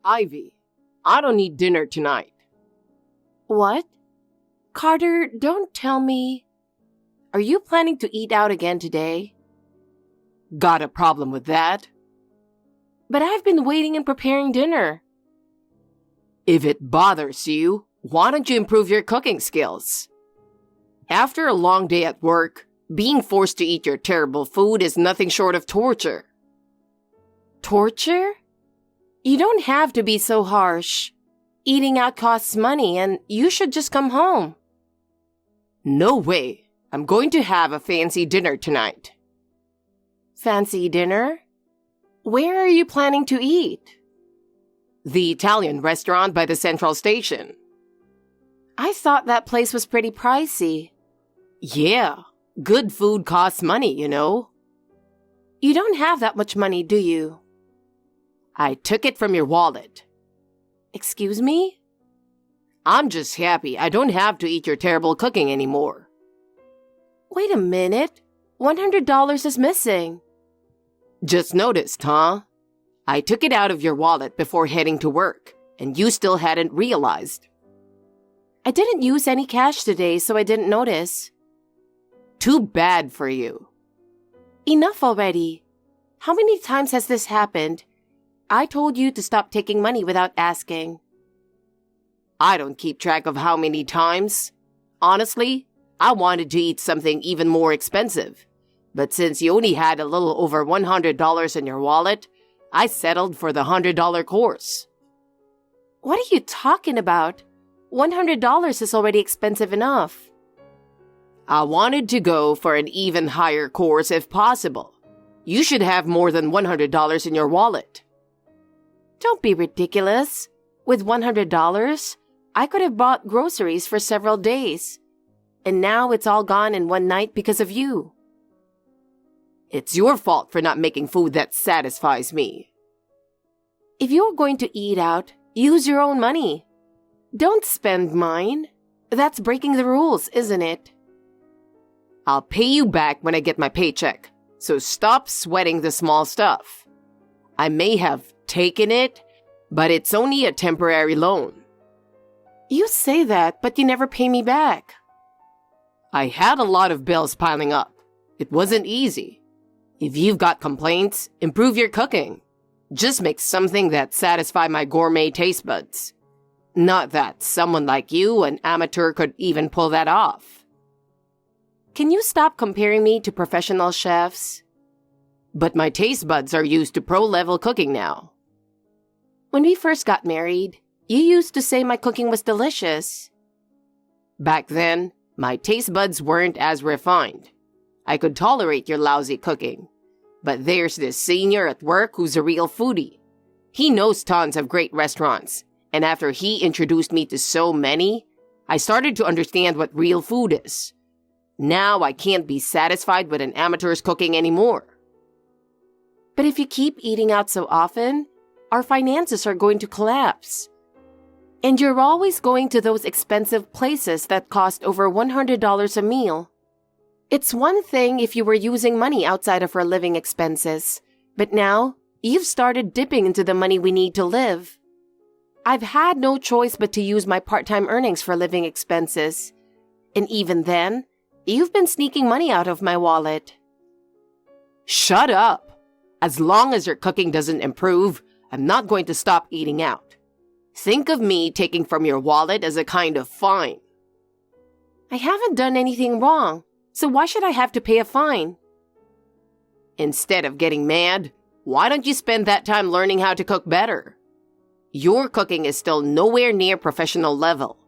Ivy, I don't need dinner tonight. What? Carter, don't tell me. Are you planning to eat out again today? Got a problem with that? But I've been waiting and preparing dinner. If it bothers you, why don't you improve your cooking skills? After a long day at work, being forced to eat your terrible food is nothing short of torture. Torture? You don't have to be so harsh. Eating out costs money and you should just come home. No way. I'm going to have a fancy dinner tonight. Fancy dinner? Where are you planning to eat? The Italian restaurant by the central station. I thought that place was pretty pricey. Yeah, good food costs money, you know. You don't have that much money, do you? I took it from your wallet. Excuse me? I'm just happy I don't have to eat your terrible cooking anymore. Wait a minute. $100 is missing. Just noticed, huh? I took it out of your wallet before heading to work, and you still hadn't realized. I didn't use any cash today, so I didn't notice. Too bad for you. Enough already. How many times has this happened? I told you to stop taking money without asking. I don't keep track of how many times. Honestly, I wanted to eat something even more expensive. But since you only had a little over $100 in your wallet, I settled for the $100 course. What are you talking about? $100 is already expensive enough. I wanted to go for an even higher course if possible. You should have more than $100 in your wallet. Don't be ridiculous. With $100, I could have bought groceries for several days. And now it's all gone in one night because of you. It's your fault for not making food that satisfies me. If you're going to eat out, use your own money. Don't spend mine. That's breaking the rules, isn't it? I'll pay you back when I get my paycheck, so stop sweating the small stuff. I may have taken it, but it's only a temporary loan. You say that, but you never pay me back. I had a lot of bills piling up. It wasn't easy. If you've got complaints, improve your cooking. Just make something that satisfies my gourmet taste buds. Not that someone like you, an amateur, could even pull that off. Can you stop comparing me to professional chefs? But my taste buds are used to pro-level cooking now. When we first got married, you used to say my cooking was delicious. Back then, my taste buds weren't as refined. I could tolerate your lousy cooking. But there's this senior at work who's a real foodie. He knows tons of great restaurants, and after he introduced me to so many, I started to understand what real food is. Now I can't be satisfied with an amateur's cooking anymore. But if you keep eating out so often, our finances are going to collapse. And you're always going to those expensive places that cost over $100 a meal. It's one thing if you were using money outside of our living expenses, but now you've started dipping into the money we need to live. I've had no choice but to use my part-time earnings for living expenses. And even then, you've been sneaking money out of my wallet. Shut up! As long as your cooking doesn't improve, I'm not going to stop eating out. Think of me taking from your wallet as a kind of fine. I haven't done anything wrong, so why should I have to pay a fine? Instead of getting mad, why don't you spend that time learning how to cook better? Your cooking is still nowhere near professional level.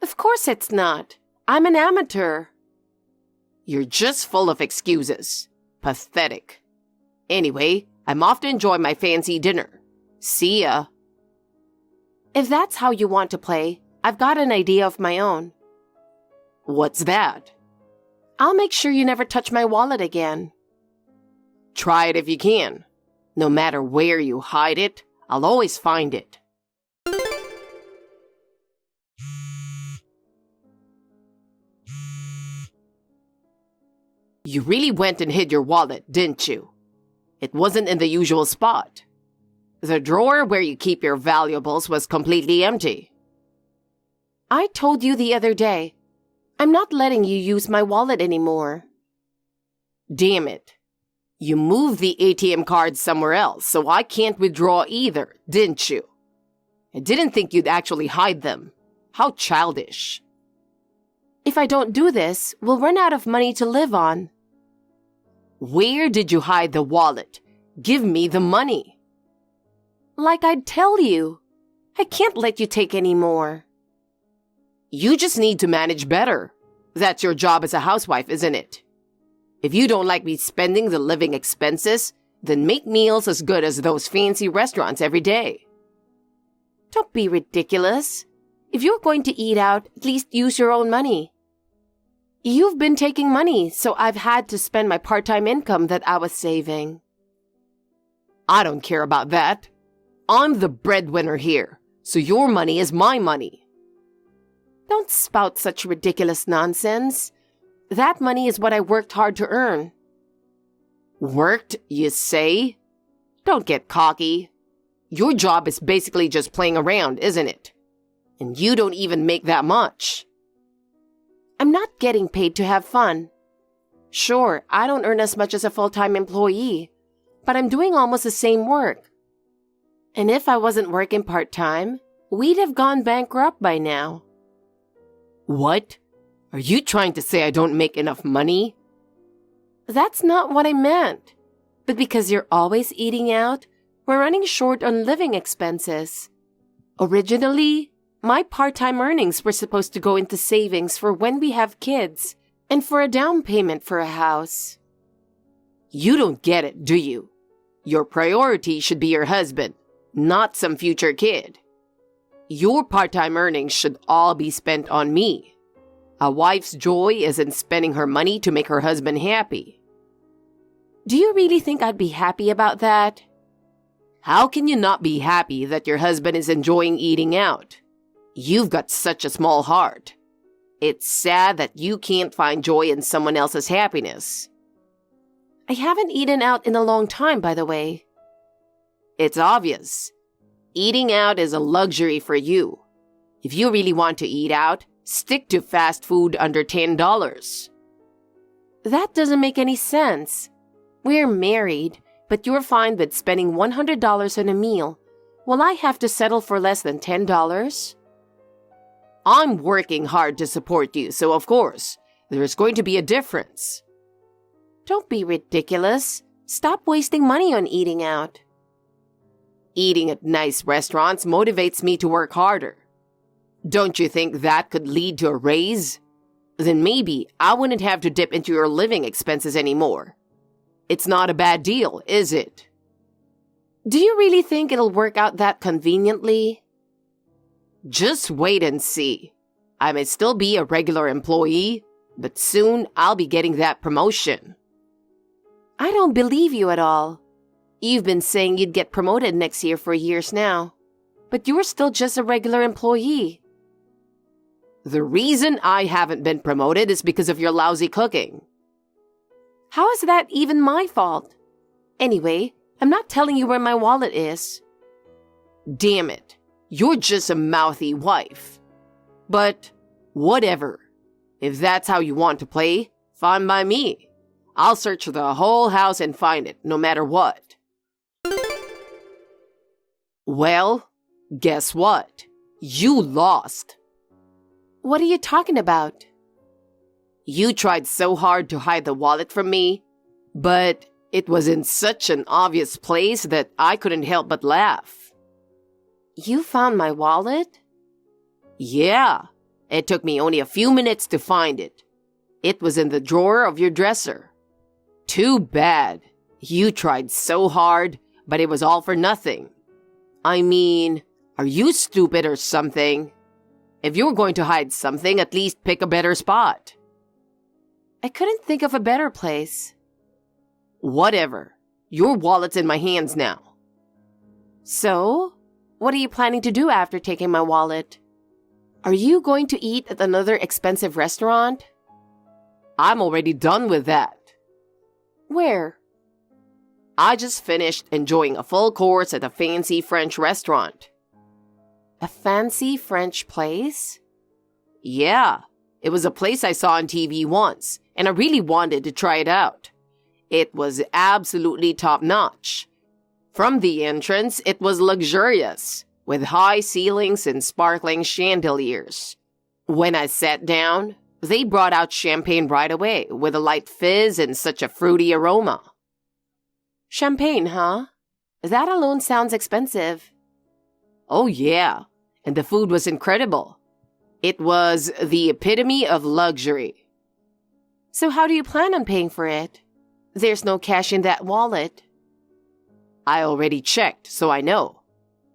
Of course it's not. I'm an amateur. You're just full of excuses. Pathetic. Anyway, I'm off to enjoy my fancy dinner. See ya. If that's how you want to play, I've got an idea of my own. What's that? I'll make sure you never touch my wallet again. Try it if you can. No matter where you hide it, I'll always find it. You really went and hid your wallet, didn't you? It wasn't in the usual spot. The drawer where you keep your valuables was completely empty. I told you the other day, I'm not letting you use my wallet anymore. Damn it. You moved the ATM cards somewhere else, so I can't withdraw either, didn't you? I didn't think you'd actually hide them. How childish. If I don't do this, we'll run out of money to live on. Where did you hide the wallet? Give me the money. Like I'd tell you. I can't let you take any more. You just need to manage better. That's your job as a housewife, isn't it? If you don't like me spending the living expenses, then make meals as good as those fancy restaurants every day. Don't be ridiculous. If you're going to eat out, at least use your own money. You've been taking money, so I've had to spend my part-time income that I was saving. I don't care about that. I'm the breadwinner here, so your money is my money. Don't spout such ridiculous nonsense. That money is what I worked hard to earn. Worked, you say? Don't get cocky. Your job is basically just playing around, isn't it? And you don't even make that much. I'm not getting paid to have fun. Sure, I don't earn as much as a full-time employee, but I'm doing almost the same work. And if I wasn't working part-time, we'd have gone bankrupt by now. What? Are you trying to say I don't make enough money? That's not what I meant. But because you're always eating out, we're running short on living expenses. Originally, my part-time earnings were supposed to go into savings for when we have kids and for a down payment for a house. You don't get it, do you? Your priority should be your husband, not some future kid. Your part-time earnings should all be spent on me. A wife's joy is in spending her money to make her husband happy. Do you really think I'd be happy about that? How can you not be happy that your husband is enjoying eating out? You've got such a small heart. It's sad that you can't find joy in someone else's happiness. I haven't eaten out in a long time, by the way. It's obvious. Eating out is a luxury for you. If you really want to eat out, stick to fast food under $10. That doesn't make any sense. We're married, but you're fine with spending $100 on a meal, while I have to settle for less than $10? I'm working hard to support you, so of course, there's going to be a difference. Don't be ridiculous. Stop wasting money on eating out. Eating at nice restaurants motivates me to work harder. Don't you think that could lead to a raise? Then maybe I wouldn't have to dip into your living expenses anymore. It's not a bad deal, is it? Do you really think it'll work out that conveniently? Just wait and see. I may still be a regular employee, but soon I'll be getting that promotion. I don't believe you at all. You've been saying you'd get promoted next year for years now, but you're still just a regular employee. The reason I haven't been promoted is because of your lousy cooking. How is that even my fault? Anyway, I'm not telling you where my wallet is. Damn it. You're just a mouthy wife. But whatever. If that's how you want to play, fine by me. I'll search the whole house and find it, no matter what. Well, guess what? You lost. What are you talking about? You tried so hard to hide the wallet from me, but it was in such an obvious place that I couldn't help but laugh. You found my wallet? Yeah, it took me only a few minutes to find it. It was in the drawer of your dresser. Too bad. You tried so hard, but it was all for nothing. I mean, are you stupid or something? If you're going to hide something, at least pick a better spot. I couldn't think of a better place. Whatever. Your wallet's in my hands now. So, what are you planning to do after taking my wallet? Are you going to eat at another expensive restaurant? I'm already done with that. Where? I just finished enjoying a full course at a fancy French restaurant. A fancy French place? Yeah, it was a place I saw on TV once, and I really wanted to try it out. It was absolutely top-notch. From the entrance, it was luxurious, with high ceilings and sparkling chandeliers. When I sat down, they brought out champagne right away, with a light fizz and such a fruity aroma. Champagne, huh? That alone sounds expensive. Oh yeah, and the food was incredible. It was the epitome of luxury. So how do you plan on paying for it? There's no cash in that wallet. I already checked, so I know.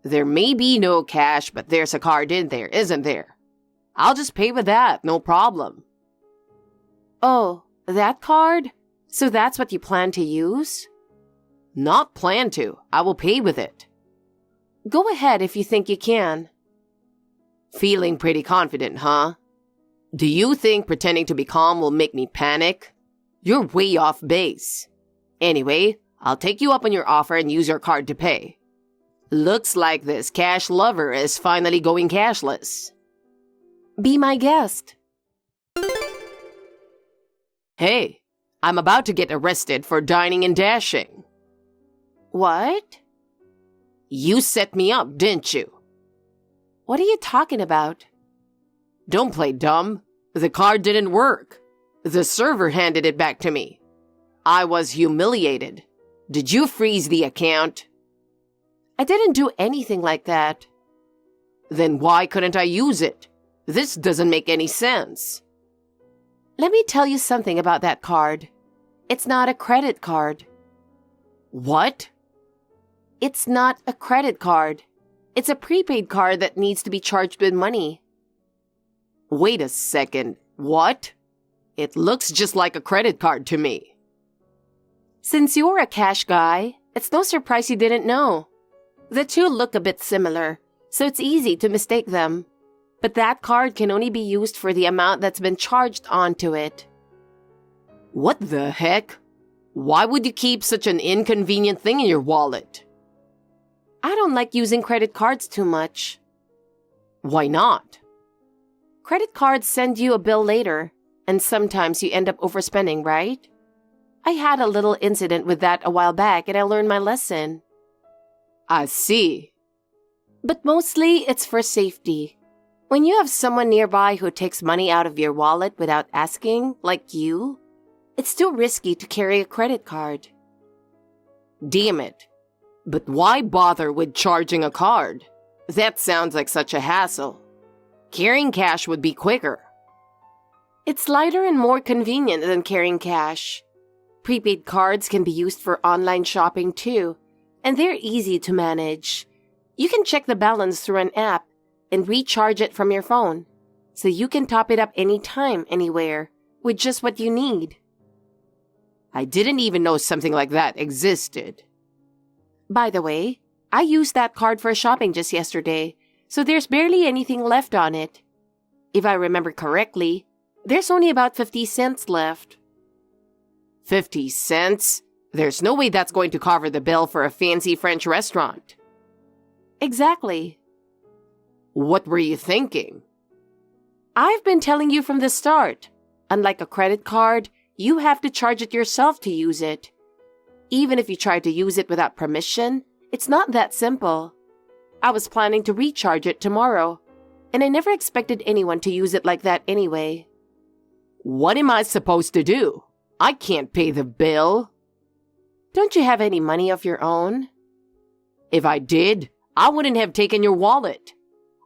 There may be no cash, but there's a card in there, isn't there? I'll just pay with that, no problem. Oh, that card? So that's what you plan to use? Not plan to. I will pay with it. Go ahead if you think you can. Feeling pretty confident, huh? Do you think pretending to be calm will make me panic? You're way off base. Anyway, I'll take you up on your offer and use your card to pay. Looks like this cash lover is finally going cashless. Be my guest. Hey, I'm about to get arrested for dining and dashing. What? You set me up, didn't you? What are you talking about? Don't play dumb. The card didn't work. The server handed it back to me. I was humiliated. Did you freeze the account? I didn't do anything like that. Then why couldn't I use it? This doesn't make any sense. Let me tell you something about that card. It's not a credit card. What? It's not a credit card. It's a prepaid card that needs to be charged with money. Wait a second. What? It looks just like a credit card to me. Since you're a cash guy, it's no surprise you didn't know. The two look a bit similar, so it's easy to mistake them. But that card can only be used for the amount that's been charged onto it. What the heck? Why would you keep such an inconvenient thing in your wallet? I don't like using credit cards too much. Why not? Credit cards send you a bill later, and sometimes you end up overspending, right? I had a little incident with that a while back and I learned my lesson. I see. But mostly it's for safety. When you have someone nearby who takes money out of your wallet without asking, like you, it's too risky to carry a credit card. Damn it. But why bother with charging a card? That sounds like such a hassle. Carrying cash would be quicker. It's lighter and more convenient than carrying cash. Prepaid cards can be used for online shopping too, and they're easy to manage. You can check the balance through an app and recharge it from your phone, so you can top it up anytime, anywhere, with just what you need. I didn't even know something like that existed. By the way, I used that card for shopping just yesterday, so there's barely anything left on it. If I remember correctly, there's only about 50 cents left. 50 cents? There's no way that's going to cover the bill for a fancy French restaurant. Exactly. What were you thinking? I've been telling you from the start. Unlike a credit card, you have to charge it yourself to use it. Even if you try to use it without permission, it's not that simple. I was planning to recharge it tomorrow, and I never expected anyone to use it like that anyway. What am I supposed to do? I can't pay the bill. Don't you have any money of your own? If I did, I wouldn't have taken your wallet.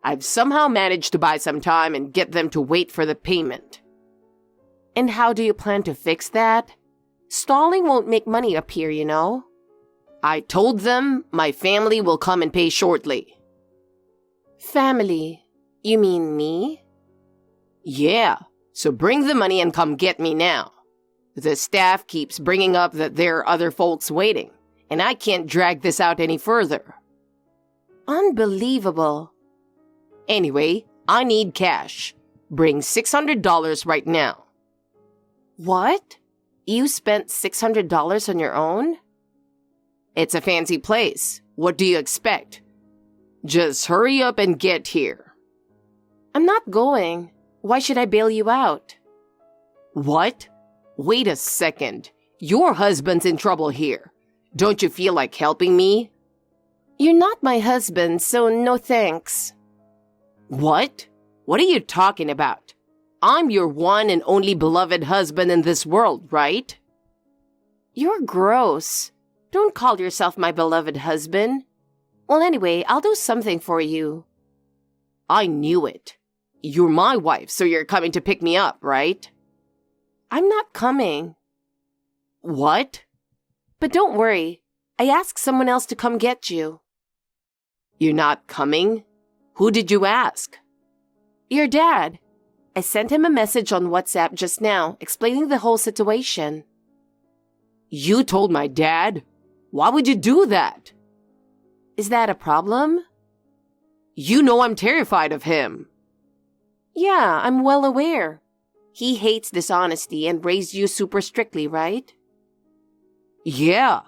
I've somehow managed to buy some time and get them to wait for the payment. And how do you plan to fix that? Stalling won't make money appear, you know. I told them my family will come and pay shortly. Family? You mean me? Yeah, so bring the money and come get me now. The staff keeps bringing up that there are other folks waiting, and I can't drag this out any further. Unbelievable. Anyway, I need cash. Bring $600 right now. What? You spent $600 on your own? It's a fancy place. What do you expect? Just hurry up and get here. I'm not going. Why should I bail you out? What? Wait a second. Your husband's in trouble here. Don't you feel like helping me? You're not my husband, so no thanks. What? What are you talking about? I'm your one and only beloved husband in this world, right? You're gross. Don't call yourself my beloved husband. Well, anyway, I'll do something for you. I knew it. You're my wife, so you're coming to pick me up, right? I'm not coming. What? But don't worry. I asked someone else to come get you. You're not coming? Who did you ask? Your dad. I sent him a message on WhatsApp just now, explaining the whole situation. You told my dad? Why would you do that? Is that a problem? You know I'm terrified of him. Yeah, I'm well aware. He hates dishonesty and raised you super strictly, right? Yeah.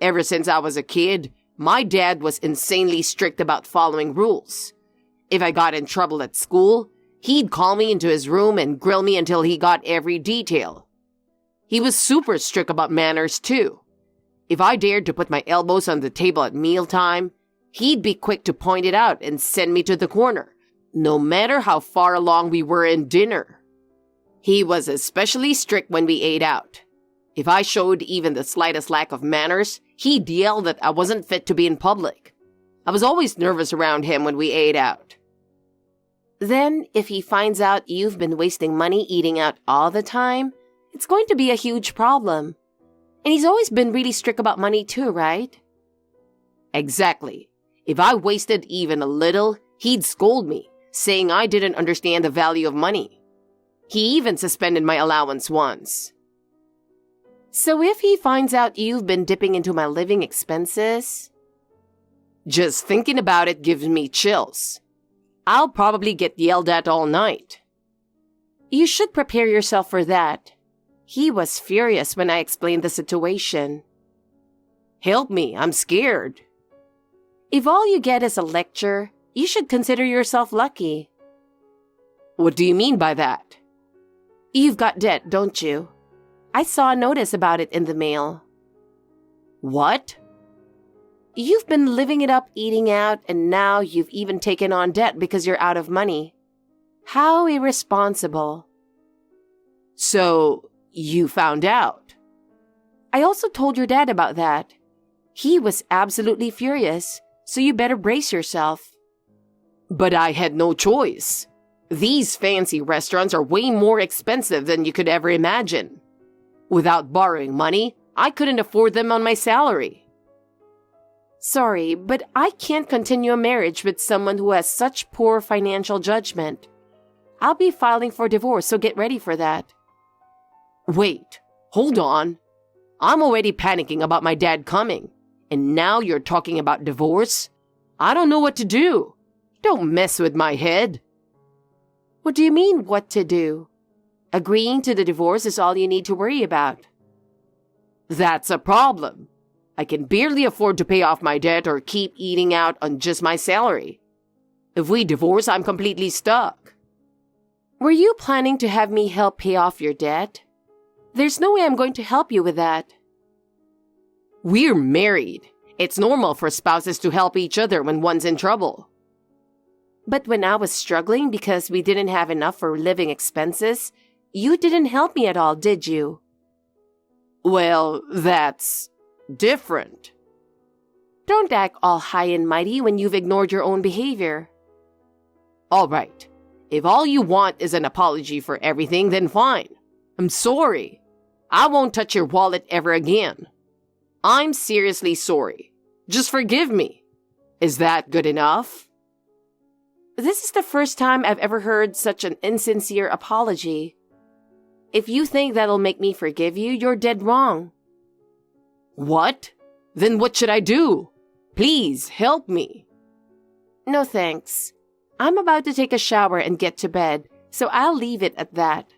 Ever since I was a kid, my dad was insanely strict about following rules. If I got in trouble at school, he'd call me into his room and grill me until he got every detail. He was super strict about manners too. If I dared to put my elbows on the table at mealtime, he'd be quick to point it out and send me to the corner, no matter how far along we were in dinner. He was especially strict when we ate out. If I showed even the slightest lack of manners, he'd yell that I wasn't fit to be in public. I was always nervous around him when we ate out. Then, if he finds out you've been wasting money eating out all the time, it's going to be a huge problem. And he's always been really strict about money too, right? Exactly. If I wasted even a little, he'd scold me, saying I didn't understand the value of money. He even suspended my allowance once. So if he finds out you've been dipping into my living expenses? Just thinking about it gives me chills. I'll probably get yelled at all night. You should prepare yourself for that. He was furious when I explained the situation. Help me, I'm scared. If all you get is a lecture, you should consider yourself lucky. What do you mean by that? You've got debt, don't you? I saw a notice about it in the mail. What? You've been living it up eating out, and now you've even taken on debt because you're out of money. How irresponsible. So, you found out? I also told your dad about that. He was absolutely furious, so you better brace yourself. But I had no choice. These fancy restaurants are way more expensive than you could ever imagine. Without borrowing money, I couldn't afford them on my salary. Sorry, but I can't continue a marriage with someone who has such poor financial judgment. I'll be filing for divorce, so get ready for that. Wait, hold on. I'm already panicking about my dad coming, and now you're talking about divorce? I don't know what to do. Don't mess with my head. What do you mean, what to do? Agreeing to the divorce is all you need to worry about. That's a problem. I can barely afford to pay off my debt or keep eating out on just my salary. If we divorce, I'm completely stuck. Were you planning to have me help pay off your debt? There's no way I'm going to help you with that. We're married. It's normal for spouses to help each other when one's in trouble. But when I was struggling because we didn't have enough for living expenses, you didn't help me at all, did you? Well, that's different. Don't act all high and mighty when you've ignored your own behavior. All right. If all you want is an apology for everything, then fine. I'm sorry. I won't touch your wallet ever again. I'm seriously sorry. Just forgive me. Is that good enough? This is the first time I've ever heard such an insincere apology. If you think that'll make me forgive you, you're dead wrong. What? Then what should I do? Please help me. No thanks. I'm about to take a shower and get to bed, so I'll leave it at that.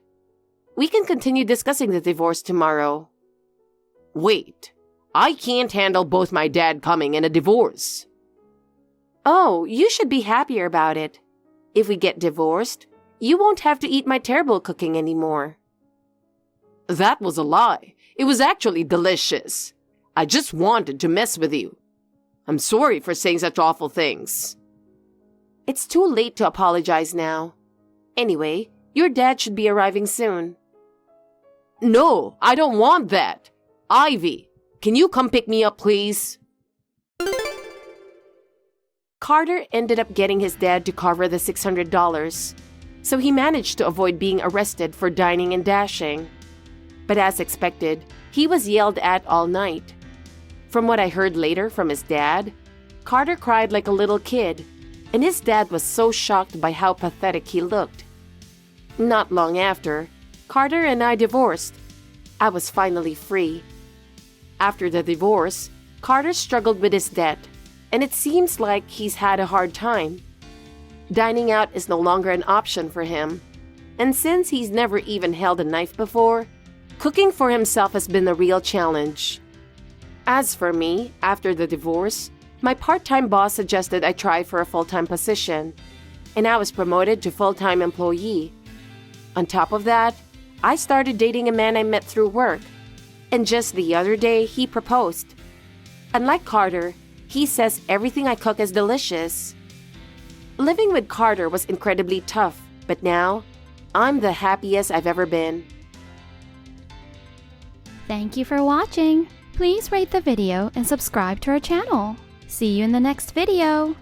We can continue discussing the divorce tomorrow. Wait, I can't handle both my dad coming and a divorce. Oh, you should be happier about it. If we get divorced, you won't have to eat my terrible cooking anymore. That was a lie. It was actually delicious. I just wanted to mess with you. I'm sorry for saying such awful things. It's too late to apologize now. Anyway, your dad should be arriving soon. No, I don't want that. Ivy, can you come pick me up, please? Carter ended up getting his dad to cover the $600, so he managed to avoid being arrested for dining and dashing. But as expected, he was yelled at all night. From what I heard later from his dad, Carter cried like a little kid, and his dad was so shocked by how pathetic he looked. Not long after, Carter and I divorced. I was finally free. After the divorce, Carter struggled with his debt, and it seems like he's had a hard time. Dining out is no longer an option for him, and since he's never even held a knife before, cooking for himself has been the real challenge. As for me, after the divorce, my part-time boss suggested I try for a full-time position, and I was promoted to full-time employee. On top of that, I started dating a man I met through work, and just the other day, he proposed. Unlike Carter, he says everything I cook is delicious. Living with Carter was incredibly tough, but now, I'm the happiest I've ever been. Thank you for watching. Please rate the video and subscribe to our channel. See you in the next video.